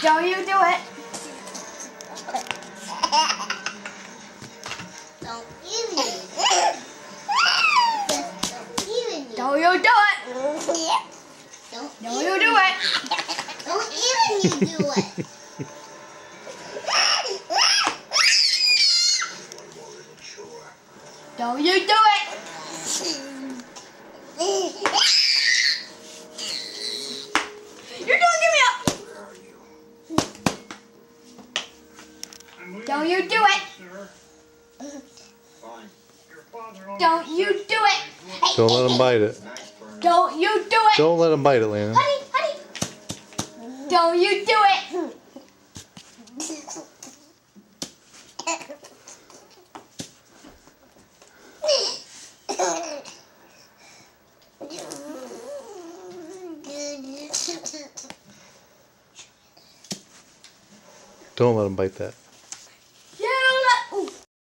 Don't you do it. Don't even. Don't you do it. Don't you do it. Don't even you do it. Don't you do it. You're gonna give me up. Don't you do it. Don't you do it. Don't let him bite it. Don't you do it. Don't let him bite it, Landon. Honey. Don't you do it. Don't let him bite that.